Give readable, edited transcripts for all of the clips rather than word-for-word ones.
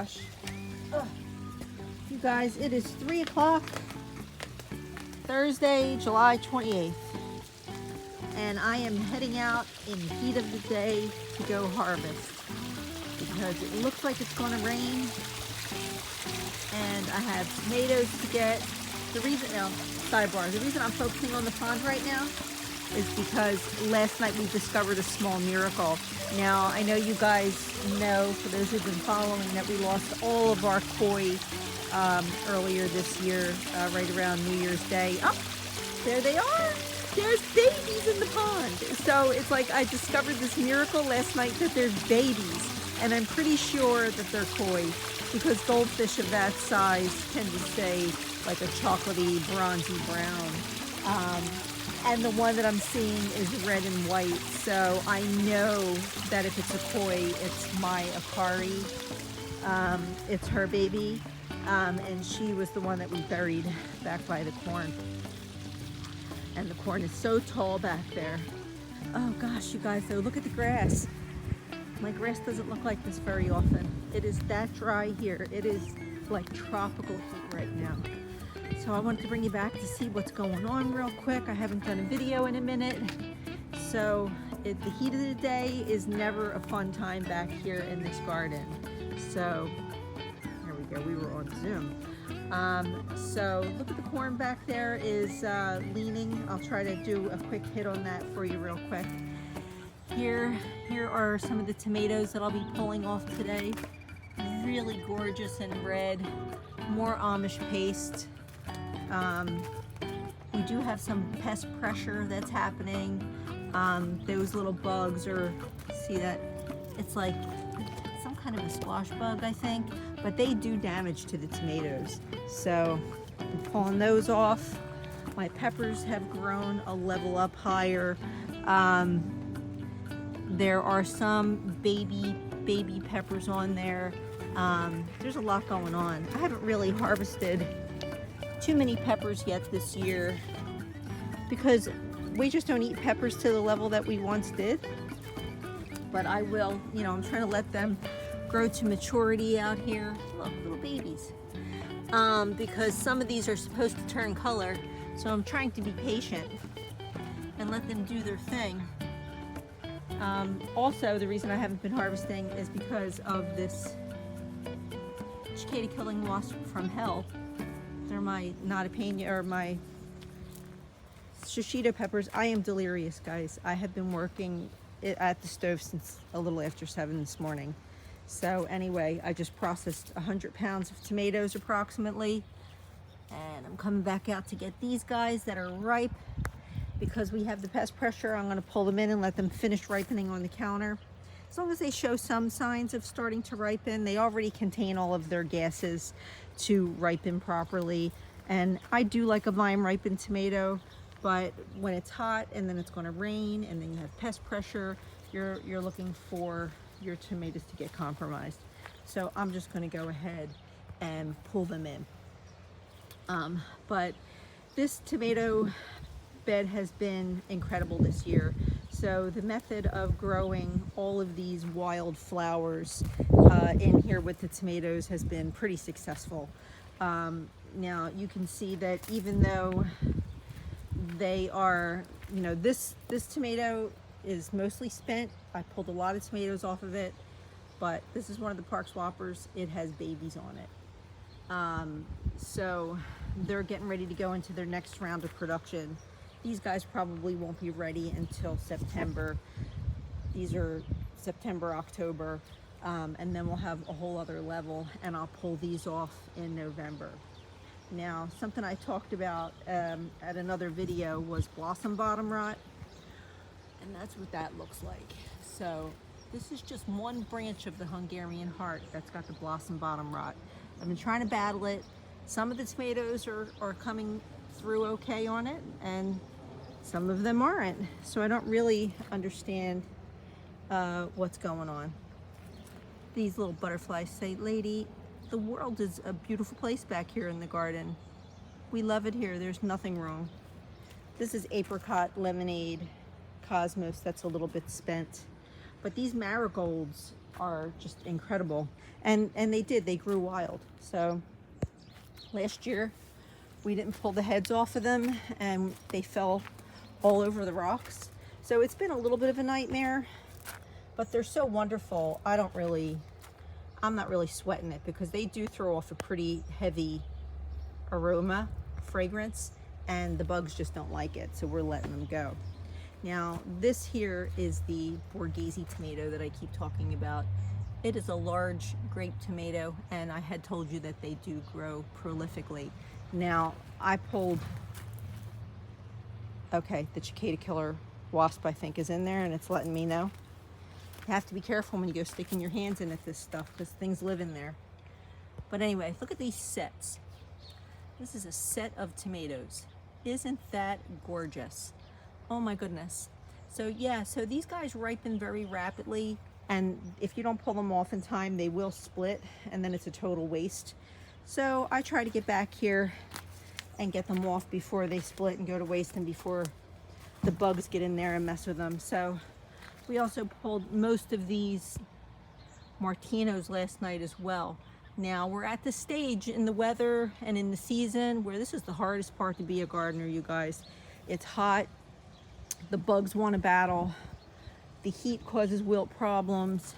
gosh. Ugh. You guys, it is 3 o'clock, Thursday, July 28th. And I am heading out in the heat of the day to go harvest because it looks like it's going to rain. And I have tomatoes to get. The reason, sidebar, the reason I'm focusing on the pond right now is because last night we discovered a small miracle. Now, I know you guys know, for those who've been following, that we lost all of our koi earlier this year, right around New Year's Day. Oh, there they are. There's babies in the pond. So it's like I discovered this miracle last night that there's babies, and I'm pretty sure that they're koi because goldfish of that size tend to stay like a chocolatey, bronzy brown. And the one that I'm seeing is red and white. So I know that if it's a koi, it's my Akari. It's her baby. And she was the one that we buried back by the corn. And the corn is so tall back there. Oh gosh, you guys, though, look at the grass. My grass doesn't look like this very often. It is that dry here. It is like tropical heat right now. So I wanted to bring you back to see what's going on real quick. I haven't done a video in a minute. So the heat of the day is never a fun time back here in this garden. So there we go, we were on Zoom. So look at the corn back there is leaning. I'll try to do a quick hit on that for you real quick. Here are some of the tomatoes that I'll be pulling off today. Really gorgeous and red. More Amish paste. We do have some pest pressure that's happening. Those little bugs are, see that? It's like some kind of a squash bug, I think, but they do damage to the tomatoes. So I'm pulling those off. My peppers have grown a level up higher. There are some baby peppers on there. There's a lot going on. I haven't really harvested too many peppers yet this year because we just don't eat peppers to the level that we once did. But I will, you know, I'm trying to let them grow to maturity out here. Look, little babies. Because some of these are supposed to turn color, so I'm trying to be patient and let them do their thing. Also, the reason I haven't been harvesting is because of this cicada killing wasp from hell. They're my my shishito peppers. I am delirious, guys. I have been working at the stove since a little after 7 this morning. So anyway, I just processed 100 pounds of tomatoes approximately. And I'm coming back out to get these guys that are ripe. Because we have the pest pressure, I'm going to pull them in and let them finish ripening on the counter. As long as they show some signs of starting to ripen, they already contain all of their gases to ripen properly. And I do like a vine ripened tomato, but when it's hot and then it's going to rain and then you have pest pressure, you're looking for your tomatoes to get compromised. So I'm just going to go ahead and pull them in. But this tomato bed has been incredible this year. So the method of growing all of these wild flowers in here with the tomatoes has been pretty successful. Now you can see that even though they are, you know, this tomato is mostly spent. I pulled a lot of tomatoes off of it, but this is one of the Park Swappers. It has babies on it. So they're getting ready to go into their next round of production. These guys probably won't be ready until September. These are September, October, and then we'll have a whole other level, and I'll pull these off in November. Now, something I talked about at another video was blossom bottom rot, and that's what that looks like. So this is just one branch of the Hungarian heart that's got the blossom bottom rot. I've been trying to battle it. Some of the tomatoes are coming through okay on it, and some of them aren't. So I don't really understand what's going on. These little butterflies say, "Lady, the world is a beautiful place back here in the garden. We love it here. There's nothing wrong." This is apricot lemonade cosmos that's a little bit spent. But these marigolds are just incredible. And they grew wild. So last year we didn't pull the heads off of them and they fell all over the rocks. So it's been a little bit of a nightmare, but they're so wonderful. I'm not really sweating it because they do throw off a pretty heavy aroma, fragrance, and the bugs just don't like it. So we're letting them go. Now, this here is the Borghese tomato that I keep talking about. It is a large grape tomato, and I had told you that they do grow prolifically. Now, I pulled, okay, the cicada killer wasp, I think, is in there, and it's letting me know. You have to be careful when you go sticking your hands in at this stuff because things live in there. But anyway, look at these sets. This is a set of tomatoes. Isn't that gorgeous? Oh my goodness. So yeah, so these guys ripen very rapidly, and if you don't pull them off in time, they will split, and then it's a total waste. So I try to get back here and get them off before they split and go to waste and before the bugs get in there and mess with them. So we also pulled most of these Martinos last night as well. Now we're at the stage in the weather and in the season where this is the hardest part to be a gardener, you guys. It's hot. The bugs want to battle. The heat causes wilt problems.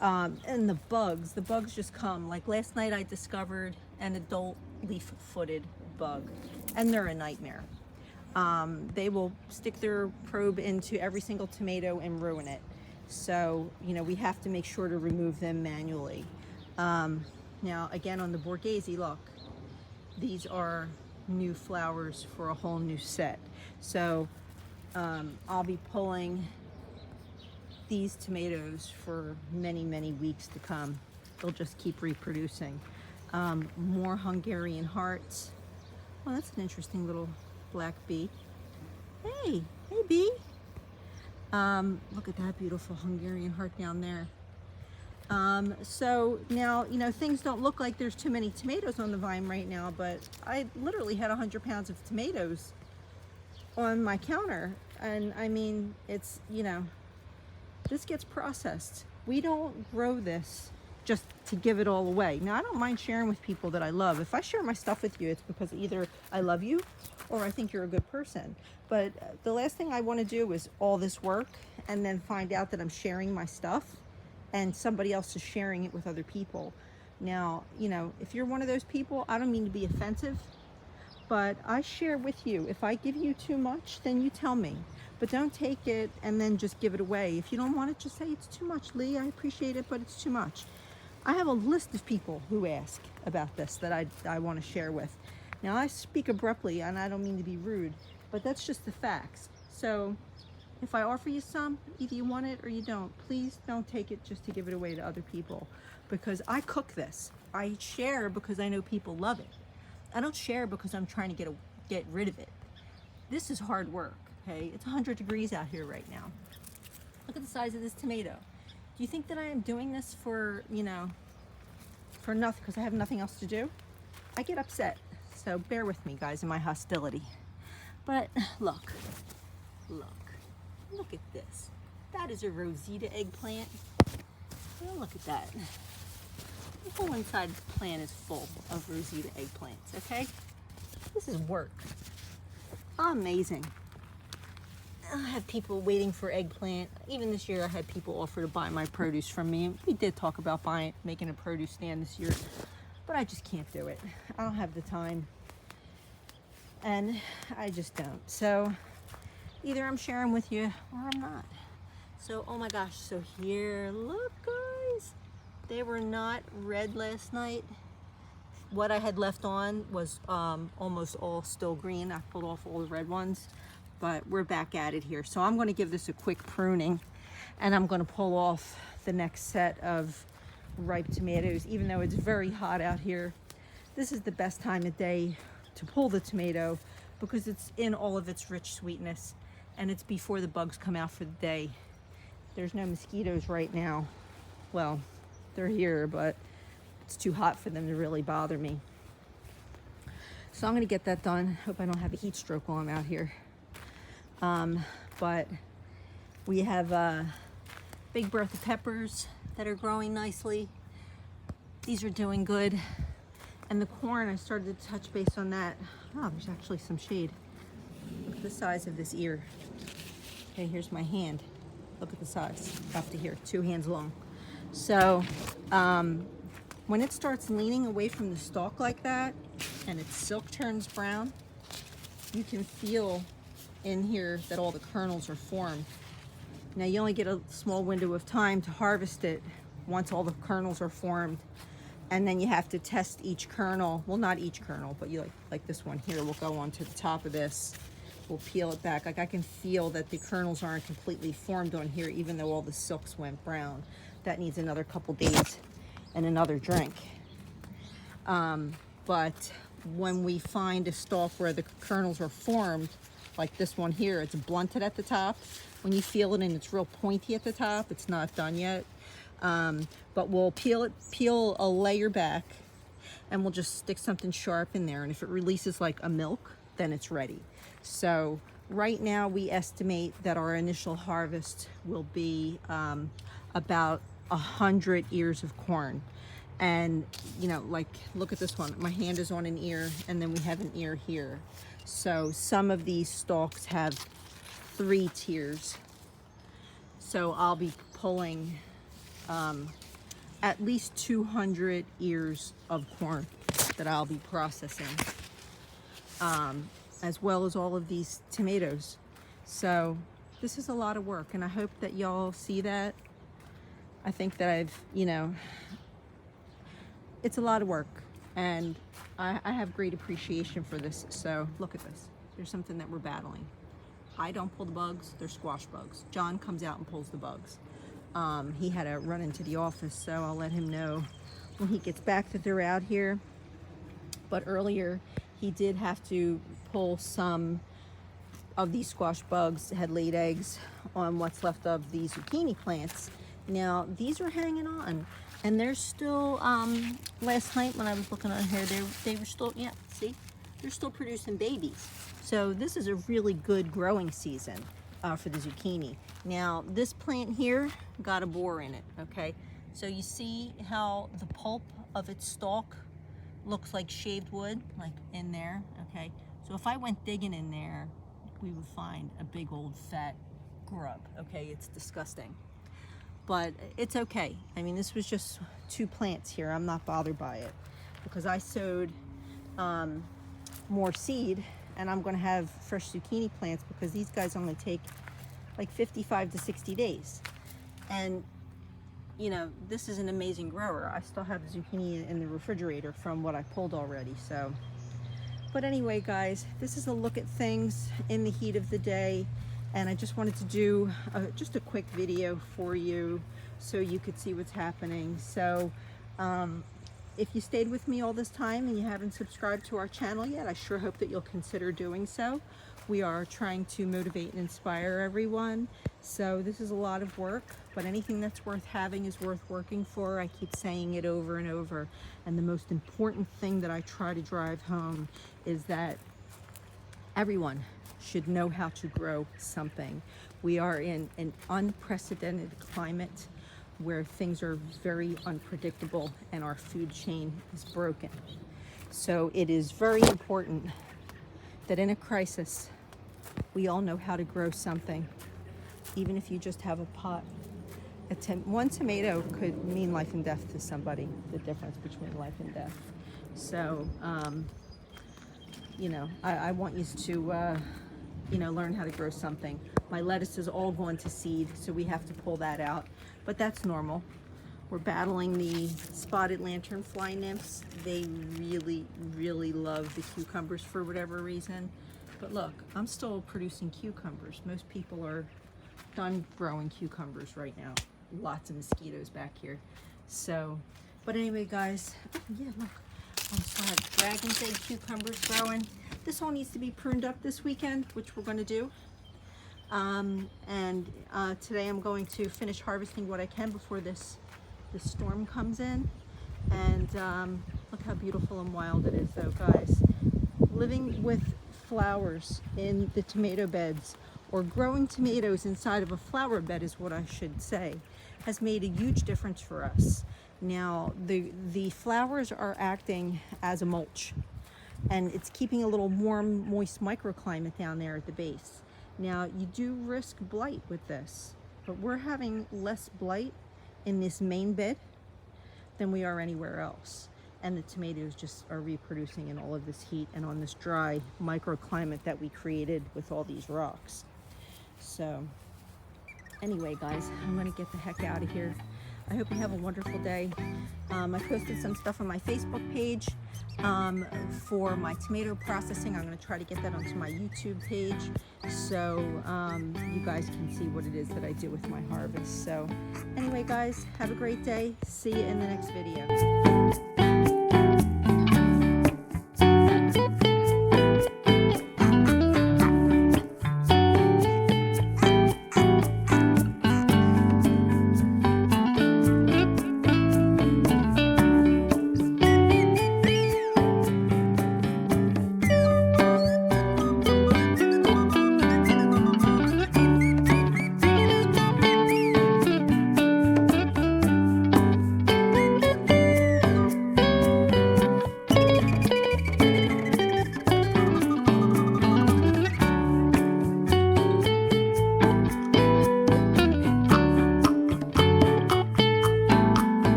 And the bugs just come. Like last night I discovered an adult leaf-footed bug, and they're a nightmare. They will stick their probe into every single tomato and ruin it. So, you know, we have to make sure to remove them manually. Now, again, on the Borghese, look, these are new flowers for a whole new set. So I'll be pulling these tomatoes for many, many weeks to come. They'll just keep reproducing. More Hungarian hearts. Oh, that's an interesting little black bee. Hey bee. Look at that beautiful Hungarian heart down there. So now, you know, things don't look like there's too many tomatoes on the vine right now, but I literally had 100 pounds of tomatoes on my counter. And I mean, it's, you know, this gets processed. We don't grow this just to give it all away. Now, I don't mind sharing with people that I love. If I share my stuff with you, it's because either I love you or I think you're a good person. But the last thing I want to do is all this work and then find out that I'm sharing my stuff and somebody else is sharing it with other people. Now, you know, if you're one of those people, I don't mean to be offensive, but I share with you. If I give you too much, then you tell me. But don't take it and then just give it away. If you don't want it, just say it's too much, Lee. I appreciate it, but it's too much. I have a list of people who ask about this that I want to share with. Now, I speak abruptly, and I don't mean to be rude, but that's just the facts. So if I offer you some, either you want it or you don't. Please don't take it just to give it away to other people, because I cook this. I share because I know people love it. I don't share because I'm trying to get rid of it. This is hard work, okay? It's 100 degrees out here right now. Look at the size of this tomato. Do you think that I am doing this for, you know, for nothing, because I have nothing else to do? I get upset. So bear with me, guys, in my hostility. But look at this. That is a Rosita eggplant. Oh, look at that. The whole inside of the plant is full of Rosita eggplants, okay? This is work. Amazing. I have people waiting for eggplant. Even this year I had people offer to buy my produce from me. We did talk about making a produce stand this year, but I just can't do it. I don't have the time. And I just don't. So either I'm sharing with you or I'm not. So, oh my gosh, so here, look guys, they were not red last night. What I had left on was almost all still green. I pulled off all the red ones, but we're back at it here. So I'm going to give this a quick pruning, and I'm going to pull off the next set of ripe tomatoes. Even though it's very hot out here, this is the best time of day to pull the tomato because it's in all of its rich sweetness, and it's before the bugs come out for the day. There's no mosquitoes right now. Well, they're here, but it's too hot for them to really bother me. So I'm gonna get that done. Hope I don't have a heat stroke while I'm out here. But we have Big Bertha peppers. that are growing nicely. These are doing good. And the corn, I started to touch base on that. Oh, there's actually some shade. Look at the size of this ear. Okay, here's my hand. Look at the size, up to here, 2 hands long. So when it starts leaning away from the stalk like that and its silk turns brown, you can feel in here that all the kernels are formed. Now you only get a small window of time to harvest it once all the kernels are formed, and then you have to test each kernel. Well, not each kernel, but you like this one here will go onto the top of this. We'll peel it back. Like I can feel that the kernels aren't completely formed on here, even though all the silks went brown. That needs another couple days and another drink. But when we find a stalk where the kernels are formed, like this one here, it's blunted at the top. When you feel it and it's real pointy at the top, it's not done yet. But we'll peel a layer back, and we'll just stick something sharp in there. And if it releases like a milk, then it's ready. So right now we estimate that our initial harvest will be about 100 ears of corn. And you know, like look at this one, my hand is on an ear, and then we have an ear here. So some of these stalks have 3 tiers. So I'll be pulling at least 200 ears of corn that I'll be processing, as well as all of these tomatoes. So this is a lot of work, and I hope that y'all see that. I think that I've, you know, it's a lot of work, and I have great appreciation for this. So look at this. There's something that we're battling. I don't pull the bugs, they're squash bugs. John comes out and pulls the bugs. He had to run into the office, so I'll let him know when he gets back that they're out here. But earlier, he did have to pull some of these squash bugs that had laid eggs on what's left of these zucchini plants. Now, these are hanging on, and they're still, last night when I was looking on here, they were still, yeah, see? They're still producing babies. So this is a really good growing season for the zucchini. Now, this plant here got a borer in it, okay? So you see how the pulp of its stalk looks like shaved wood, like in there, okay? So if I went digging in there, we would find a big old fat grub, okay? It's disgusting. But it's okay. I mean, this was just 2 plants here. I'm not bothered by it because I sowed more seed, and I'm gonna have fresh zucchini plants because these guys only take like 55 to 60 days. And you know, this is an amazing grower. I still have zucchini in the refrigerator from what I pulled already. So, but anyway, guys, this is a look at things in the heat of the day, and I just wanted to do just a quick video for you so you could see what's happening. So if you stayed with me all this time and you haven't subscribed to our channel yet, I sure hope that you'll consider doing so. We are trying to motivate and inspire everyone. So this is a lot of work, but anything that's worth having is worth working for. I keep saying it over and over. And the most important thing that I try to drive home is that everyone should know how to grow something. We are in an unprecedented climate where things are very unpredictable and our food chain is broken. So it is very important that in a crisis, we all know how to grow something, even if you just have a pot. One tomato could mean life and death to somebody, the difference between life and death. So, you know, I want you to, you know, learn how to grow something. My lettuce is all going to seed, so we have to pull that out, but that's normal. We're battling the spotted lanternfly nymphs. They really, really love the cucumbers for whatever reason. But look, I'm still producing cucumbers. Most people are done growing cucumbers right now. Lots of mosquitoes back here. So, but anyway, guys, oh yeah, look, I still have dragon's egg cucumbers growing. This all needs to be pruned up this weekend, which we're going to do. Today I'm going to finish harvesting what I can before this storm comes in. And look how beautiful and wild it is, though, guys. Living with flowers in the tomato beds, or growing tomatoes inside of a flower bed, is what I should say. has made a huge difference for us. Now the flowers are acting as a mulch, and it's keeping a little warm, moist microclimate down there at the base. Now you do risk blight with this, but we're having less blight in this main bed than we are anywhere else. And the tomatoes just are reproducing in all of this heat and on this dry microclimate that we created with all these rocks. So anyway, guys, I'm gonna get the heck out of here. I hope you have a wonderful day. I posted some stuff on my Facebook page for my tomato processing. I'm gonna try to get that onto my YouTube page so you guys can see what it is that I do with my harvest. So anyway, guys, have a great day. See you in the next video.